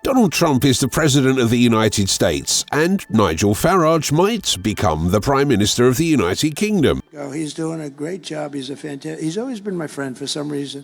Donald Trump is the President of the United States, and Nigel Farage might become the Prime Minister of the United Kingdom. Oh, he's doing a great job. He's always been my friend for some reason.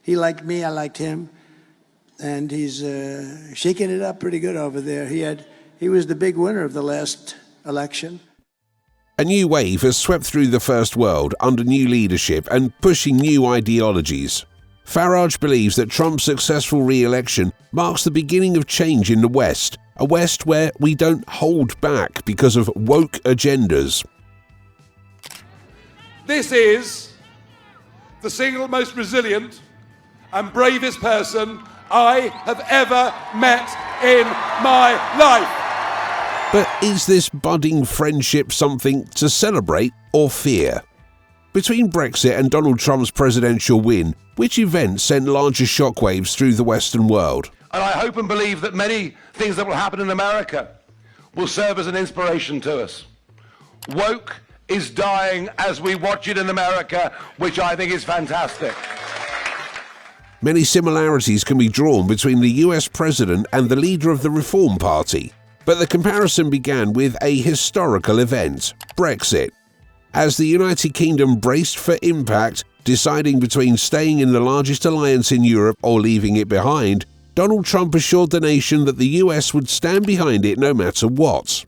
He liked me, I liked him, and he's shaking it up pretty good over there. He was the big winner of the last election. A new wave has swept through the First World under new leadership and pushing new ideologies. Farage believes that Trump's successful re-election marks the beginning of change in the West, a West where we don't hold back because of woke agendas. This is the single most resilient and bravest person I have ever met in my life. But is this budding friendship something to celebrate or fear? Between Brexit and Donald Trump's presidential win, which event sent larger shockwaves through the Western world? And I hope and believe that many things that will happen in America will serve as an inspiration to us. Woke is dying as we watch it in America, which I think is fantastic. Many similarities can be drawn between the US president and the leader of the Reform Party. But the comparison began with a historical event, Brexit. As the United Kingdom braced for impact, deciding between staying in the largest alliance in Europe or leaving it behind, Donald Trump assured the nation that the US would stand behind it no matter what.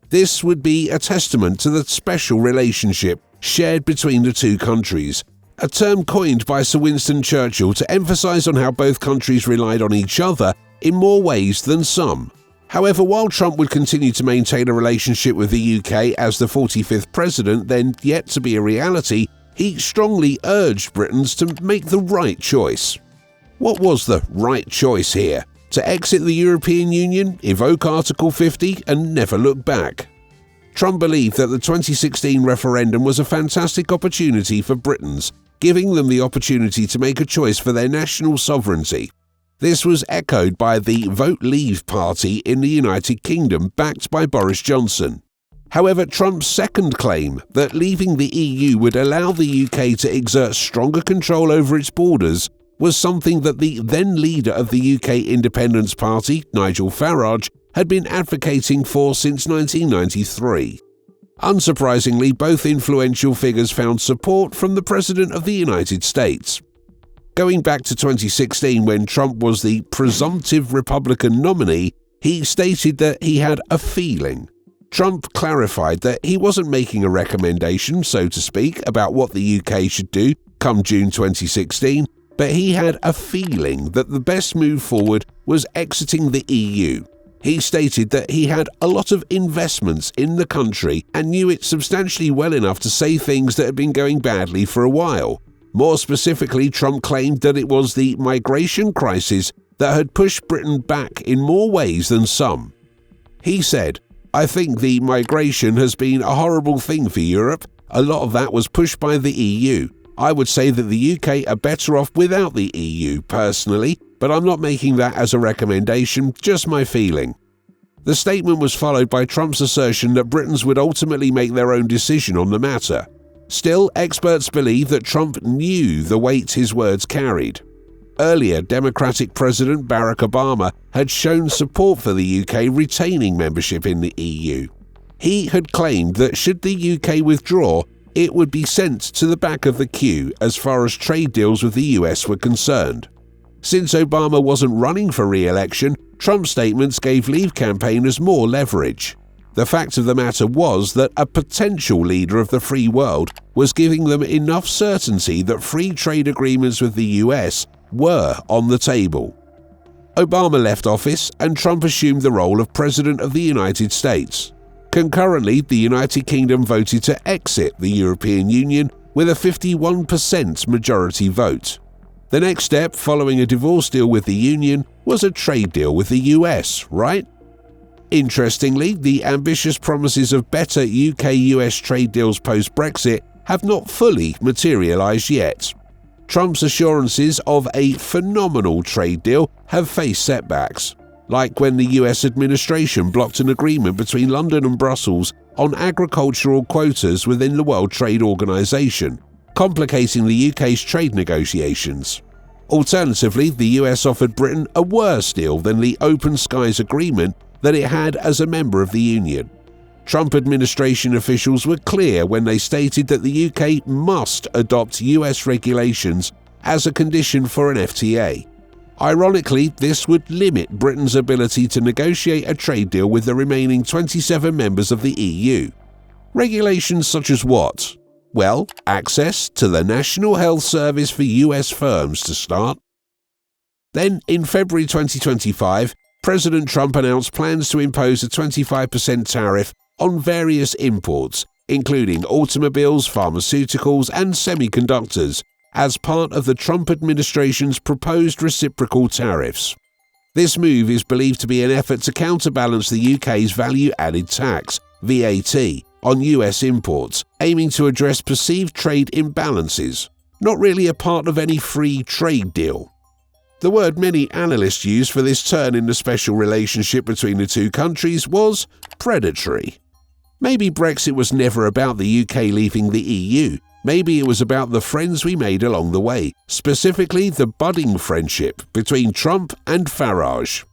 This would be a testament to the special relationship shared between the two countries, a term coined by Sir Winston Churchill to emphasize on how both countries relied on each other in more ways than some. However, while Trump would continue to maintain a relationship with the UK as the 45th president, then yet to be a reality, he strongly urged Britons to make the right choice. What was the right choice here? To exit the European Union, evoke Article 50, and never look back? Trump believed that the 2016 referendum was a fantastic opportunity for Britons, giving them the opportunity to make a choice for their national sovereignty. This was echoed by the Vote Leave party in the United Kingdom, backed by Boris Johnson. However, Trump's second claim that leaving the EU would allow the UK to exert stronger control over its borders was something that the then leader of the UK Independence Party, Nigel Farage, had been advocating for since 1993. Unsurprisingly, both influential figures found support from the President of the United States. Going back to 2016, when Trump was the presumptive Republican nominee, he stated that he had a feeling. Trump clarified that he wasn't making a recommendation, so to speak, about what the UK should do come June 2016, but he had a feeling that the best move forward was exiting the EU. He stated that he had a lot of investments in the country and knew it substantially well enough to say things that had been going badly for a while. More specifically, Trump claimed that it was the migration crisis that had pushed Britain back in more ways than some. He said, "I think the migration has been a horrible thing for Europe. A lot of that was pushed by the EU. I would say that the UK are better off without the EU, personally, but I'm not making that as a recommendation, just my feeling." The statement was followed by Trump's assertion that Britons would ultimately make their own decision on the matter. Still, experts believe that Trump knew the weight his words carried. Earlier, Democratic President Barack Obama had shown support for the UK retaining membership in the EU. He had claimed that should the UK withdraw, it would be sent to the back of the queue as far as trade deals with the US were concerned. Since Obama wasn't running for re-election, Trump's statements gave Leave campaigners more leverage. The fact of the matter was that a potential leader of the free world was giving them enough certainty that free trade agreements with the US were on the table. Obama left office and Trump assumed the role of President of the United States. Concurrently, the United Kingdom voted to exit the European Union with a 51% majority vote. The next step, following a divorce deal with the Union, was a trade deal with the US, right? Interestingly, the ambitious promises of better UK-US trade deals post-Brexit have not fully materialised yet. Trump's assurances of a phenomenal trade deal have faced setbacks, like when the US administration blocked an agreement between London and Brussels on agricultural quotas within the World Trade Organization, complicating the UK's trade negotiations. Alternatively, the US offered Britain a worse deal than the Open Skies Agreement that it had as a member of the Union. Trump administration officials were clear when they stated that the UK must adopt US regulations as a condition for an FTA. Ironically, this would limit Britain's ability to negotiate a trade deal with the remaining 27 members of the EU. Regulations such as what? Well, access to the National Health Service for US firms to start. Then, in February 2025, President Trump announced plans to impose a 25% tariff on various imports, including automobiles, pharmaceuticals, and semiconductors, as part of the Trump administration's proposed reciprocal tariffs. This move is believed to be an effort to counterbalance the UK's value-added tax, VAT, on US imports, aiming to address perceived trade imbalances, not really a part of any free trade deal. The word many analysts use for this turn in the special relationship between the two countries was predatory. Maybe Brexit was never about the UK leaving the EU. Maybe it was about the friends we made along the way, specifically the budding friendship between Trump and Farage.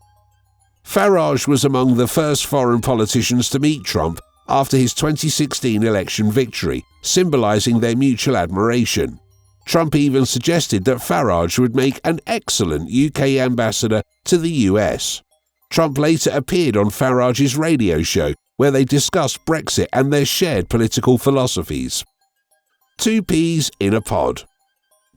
Farage was among the first foreign politicians to meet Trump after his 2016 election victory, symbolizing their mutual admiration. Trump even suggested that Farage would make an excellent UK ambassador to the US. Trump later appeared on Farage's radio show, where they discussed Brexit and their shared political philosophies. Two peas in a pod.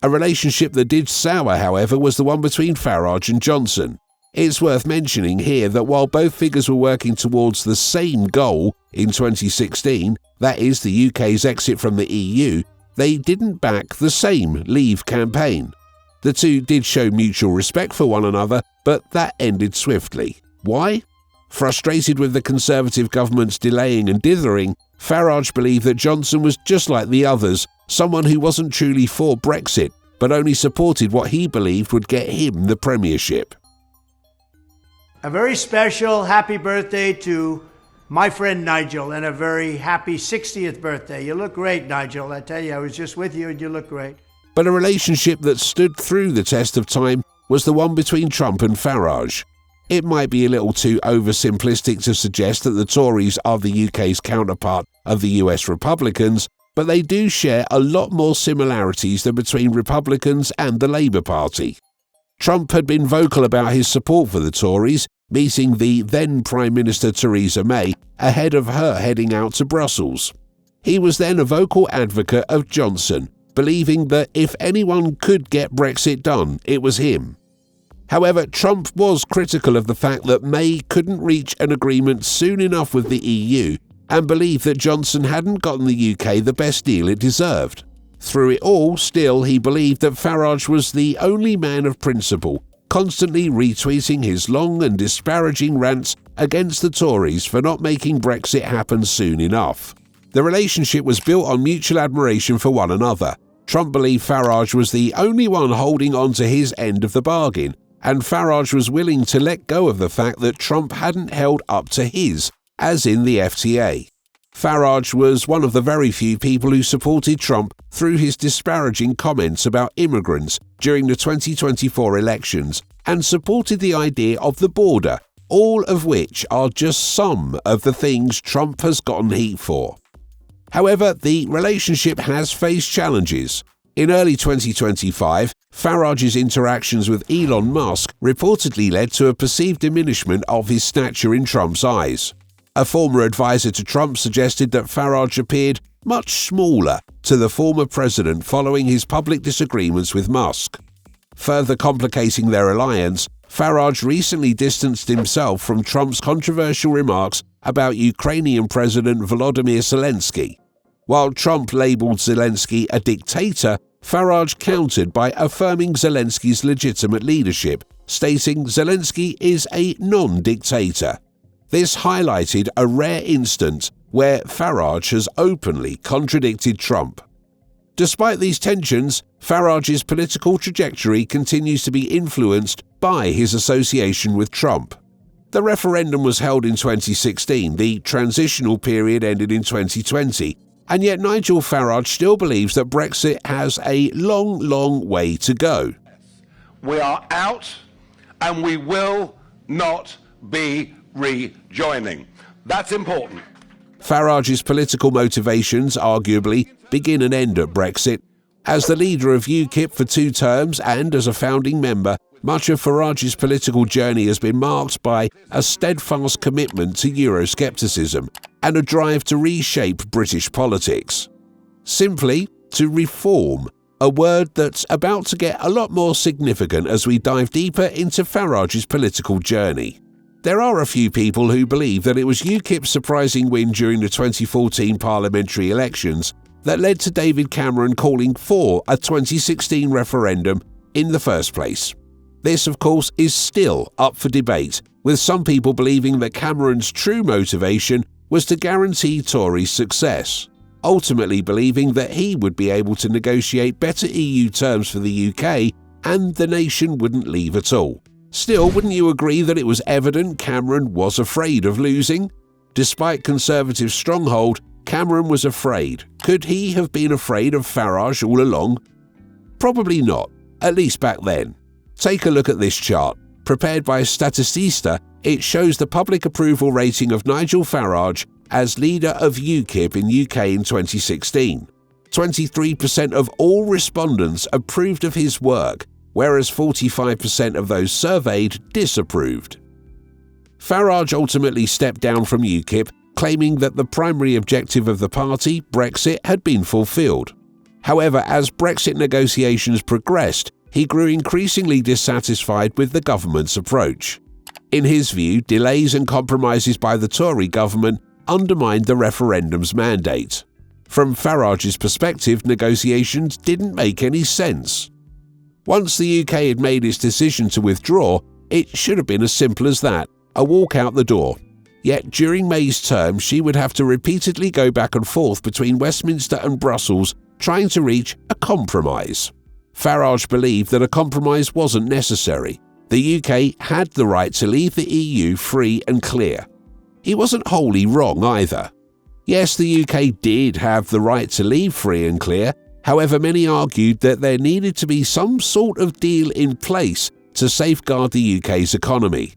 A relationship that did sour, however, was the one between Farage and Johnson. It's worth mentioning here that while both figures were working towards the same goal in 2016, that is the UK's exit from the EU, they didn't back the same Leave campaign. The two did show mutual respect for one another, but that ended swiftly. Why? Frustrated with the Conservative government's delaying and dithering, Farage believed that Johnson was just like the others, someone who wasn't truly for Brexit, but only supported what he believed would get him the premiership. A very special happy birthday to my friend Nigel, and a very happy 60th birthday. You look great, Nigel. I tell you, I was just with you and you look great. But a relationship that stood through the test of time was the one between Trump and Farage. It might be a little too oversimplistic to suggest that the Tories are the UK's counterpart of the US Republicans, but they do share a lot more similarities than between Republicans and the Labour Party. Trump had been vocal about his support for the Tories, meeting the then Prime Minister Theresa May ahead of her heading out to Brussels. He was then a vocal advocate of Johnson, believing that if anyone could get Brexit done, it was him. However, Trump was critical of the fact that May couldn't reach an agreement soon enough with the EU and believed that Johnson hadn't gotten the UK the best deal it deserved. Through it all, still, he believed that Farage was the only man of principle, constantly retweeting his long and disparaging rants against the Tories for not making Brexit happen soon enough. The relationship was built on mutual admiration for one another. Trump believed Farage was the only one holding on to his end of the bargain, and Farage was willing to let go of the fact that Trump hadn't held up to his, as in the FTA. Farage was one of the very few people who supported Trump through his disparaging comments about immigrants during the 2024 elections and supported the idea of the border, all of which are just some of the things Trump has gotten heat for. However, the relationship has faced challenges. In early 2025, Farage's interactions with Elon Musk reportedly led to a perceived diminishment of his stature in Trump's eyes. A former advisor to Trump suggested that Farage appeared much smaller to the former president following his public disagreements with Musk. Further complicating their alliance, Farage recently distanced himself from Trump's controversial remarks about Ukrainian President Volodymyr Zelensky. While Trump labeled Zelensky a dictator, Farage countered by affirming Zelensky's legitimate leadership, stating Zelensky is a non-dictator. This highlighted a rare instance where Farage has openly contradicted Trump. Despite these tensions, Farage's political trajectory continues to be influenced by his association with Trump. The referendum was held in 2016, the transitional period ended in 2020, and yet Nigel Farage still believes that Brexit has a long way to go. We are out, and we will not be rejoining. That's important. Farage's political motivations arguably begin and end at Brexit. As the leader of UKIP for 2 terms and as a founding member, much of Farage's political journey has been marked by a steadfast commitment to Euroscepticism and a drive to reshape British politics. Simply, to reform, a word that's about to get a lot more significant as we dive deeper into Farage's political journey. There are a few people who believe that it was UKIP's surprising win during the 2014 parliamentary elections that led to David Cameron calling for a 2016 referendum in the first place. This, of course, is still up for debate, with some people believing that Cameron's true motivation was to guarantee Tories success, ultimately believing that he would be able to negotiate better EU terms for the UK and the nation wouldn't leave at all. Still, wouldn't you agree that it was evident Cameron was afraid of losing? Despite Conservative stronghold, Cameron was afraid. Could he have been afraid of Farage all along? Probably not, at least back then. Take a look at this chart. Prepared by Statista, it shows the public approval rating of Nigel Farage as leader of UKIP in UK in 2016. 23% of all respondents approved of his work, whereas 45% of those surveyed disapproved. Farage ultimately stepped down from UKIP, claiming that the primary objective of the party, Brexit, had been fulfilled. However, as Brexit negotiations progressed, he grew increasingly dissatisfied with the government's approach. In his view, delays and compromises by the Tory government undermined the referendum's mandate. From Farage's perspective, negotiations didn't make any sense. Once the UK had made its decision to withdraw, it should have been as simple as that, a walk out the door. Yet during May's term, she would have to repeatedly go back and forth between Westminster and Brussels, trying to reach a compromise. Farage believed that a compromise wasn't necessary. The UK had the right to leave the EU free and clear. He wasn't wholly wrong either. Yes, the UK did have the right to leave free and clear, however many argued that there needed to be some sort of deal in place to safeguard the UK's economy.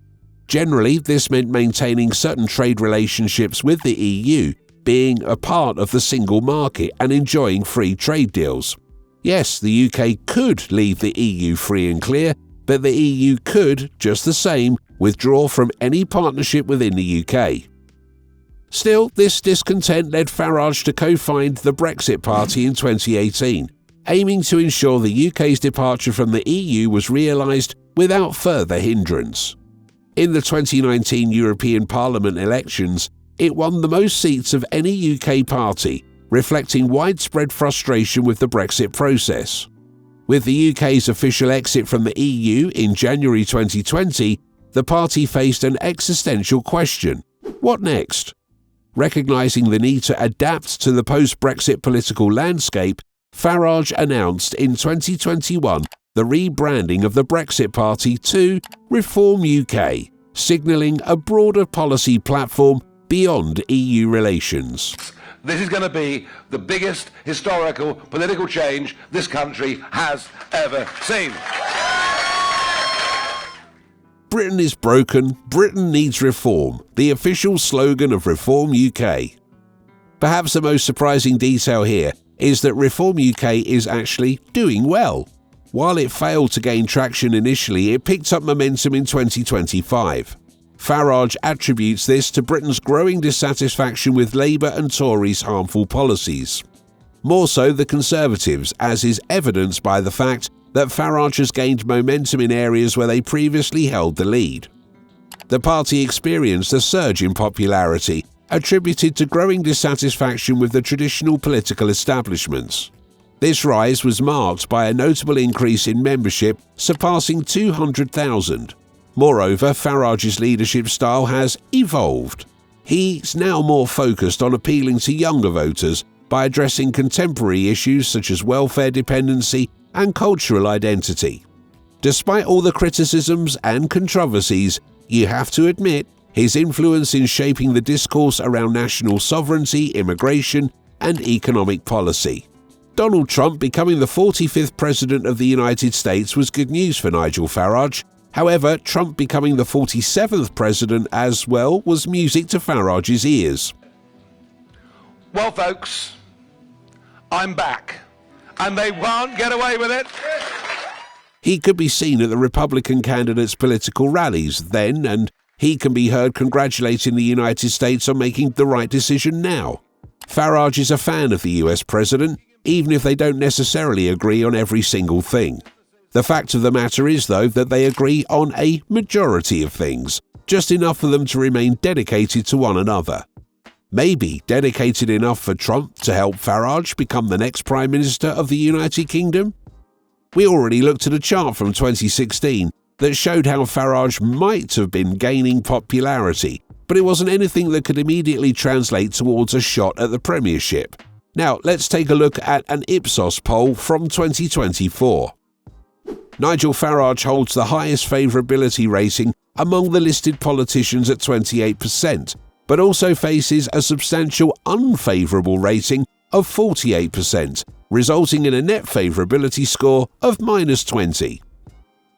Generally, this meant maintaining certain trade relationships with the EU, being a part of the single market and enjoying free trade deals. Yes, the UK could leave the EU free and clear, but the EU could, just the same, withdraw from any partnership within the UK. Still, this discontent led Farage to co-found the Brexit Party in 2018, aiming to ensure the UK's departure from the EU was realised without further hindrance. In the 2019 European Parliament elections, it won the most seats of any UK party, reflecting widespread frustration with the Brexit process. With the UK's official exit from the EU in January 2020, the party faced an existential question: what next? Recognising the need to adapt to the post-Brexit political landscape, Farage announced in 2021 the rebranding of the Brexit Party to Reform UK, signalling a broader policy platform beyond EU relations. This is going to be the biggest historical political change this country has ever seen. Britain is broken, Britain needs reform, the official slogan of Reform UK. Perhaps the most surprising detail here is that Reform UK is actually doing well. While it failed to gain traction initially, it picked up momentum in 2025. Farage attributes this to Britain's growing dissatisfaction with Labour and Tories' harmful policies. More so the Conservatives, as is evidenced by the fact that Farage has gained momentum in areas where they previously held the lead. The party experienced a surge in popularity, attributed to growing dissatisfaction with the traditional political establishments. This rise was marked by a notable increase in membership, surpassing 200,000. Moreover, Farage's leadership style has evolved. He's now more focused on appealing to younger voters by addressing contemporary issues such as welfare dependency and cultural identity. Despite all the criticisms and controversies, you have to admit his influence in shaping the discourse around national sovereignty, immigration, and economic policy. Donald Trump becoming the 45th President of the United States was good news for Nigel Farage. However, Trump becoming the 47th President as well was music to Farage's ears. Well, folks, I'm back, and they won't get away with it. He could be seen at the Republican candidates' political rallies then, and he can be heard congratulating the United States on making the right decision now. Farage is a fan of the US president, even if they don't necessarily agree on every single thing. The fact of the matter is, though, that they agree on a majority of things, just enough for them to remain dedicated to one another. Maybe dedicated enough for Trump to help Farage become the next Prime Minister of the United Kingdom? We already looked at a chart from 2016 that showed how Farage might have been gaining popularity, but it wasn't anything that could immediately translate towards a shot at the premiership. Now, let's take a look at an Ipsos poll from 2024. Nigel Farage holds the highest favourability rating among the listed politicians at 28%, but also faces a substantial unfavourable rating of 48%, resulting in a net favourability score of -20.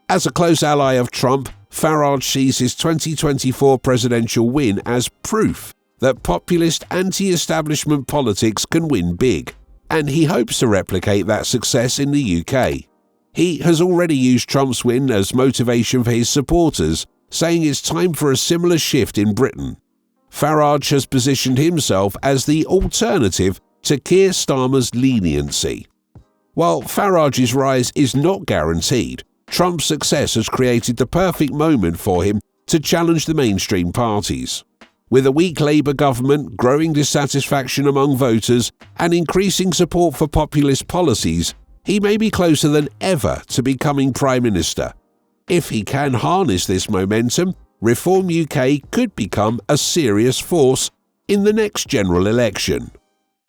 As a close ally of Trump, Farage sees his 2024 presidential win as proof that populist anti-establishment politics can win big, and he hopes to replicate that success in the UK. He has already used Trump's win as motivation for his supporters, saying it's time for a similar shift in Britain. Farage has positioned himself as the alternative to Keir Starmer's leniency. While Farage's rise is not guaranteed, Trump's success has created the perfect moment for him to challenge the mainstream parties. With a weak Labour government, growing dissatisfaction among voters, and increasing support for populist policies, he may be closer than ever to becoming Prime Minister. If he can harness this momentum, Reform UK could become a serious force in the next general election.